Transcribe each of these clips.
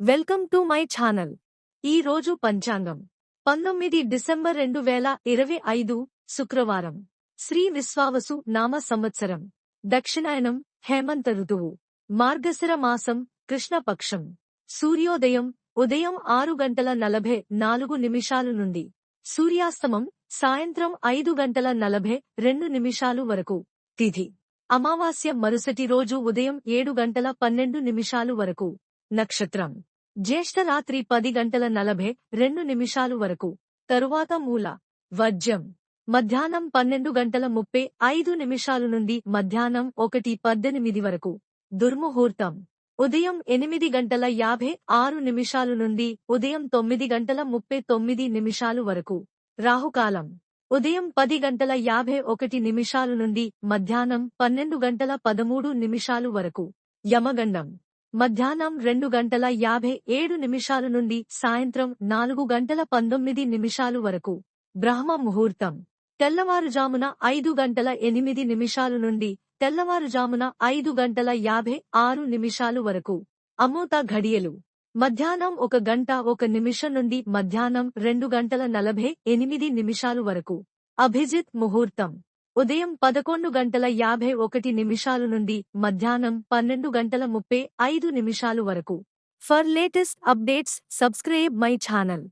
Welcome to my channel. ఈ రోజు పంచాంగం 19 డిసెంబర్ 2025 శుక్రవారం. శ్రీ విశ్వావసు నామ సంవత్సరం. దక్షిణాయనం హేమంత ఋతువు. మార్గశిర మాసం కృష్ణపక్షం. సూర్యోదయం ఉదయం 6:44 నుండి. సూర్యాస్తమం సాయంత్రం 5:42 వరకు. తిథి అమావాస్య మరుసటి రోజు ఉదయం 7:12 వరకు. నక్షత్రం జ్యేష్ఠ రాత్రి 10:42 వరకు. తరువాత మూల. వర్జ్యం మధ్యాహ్నం 12:35 నుండి మధ్యాహ్నం 1:18 వరకు. దుర్ముహూర్తం ఉదయం 8:56 నుండి ఉదయం 9:39 వరకు. రాహుకాలం ఉదయం 10:51 నుండి మధ్యాహ్నం 12:13 వరకు. యమగండం మధ్యాహ్నం 2:57 నుండి సాయంత్రం 4:19 వరకు. బ్రహ్మ ముహూర్తం తెల్లవారుజామున 5:08 నుండి తెల్లవారుజామున 5:56 వరకు. అమృత ఘడియలు మధ్యాహ్నం 1:01 నుండి మధ్యాహ్నం 2:48 వరకు. అభిజిత్ ముహూర్తం ఉదయం 11:51 నుండి మధ్యాహ్నం 12:35 వరకు. For latest updates subscribe my channel.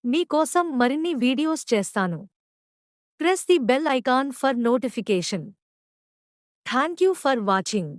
మీకోసం మరిన్ని వీడియోస్ చేస్తాను. Press the bell icon for notification. Thank you for watching.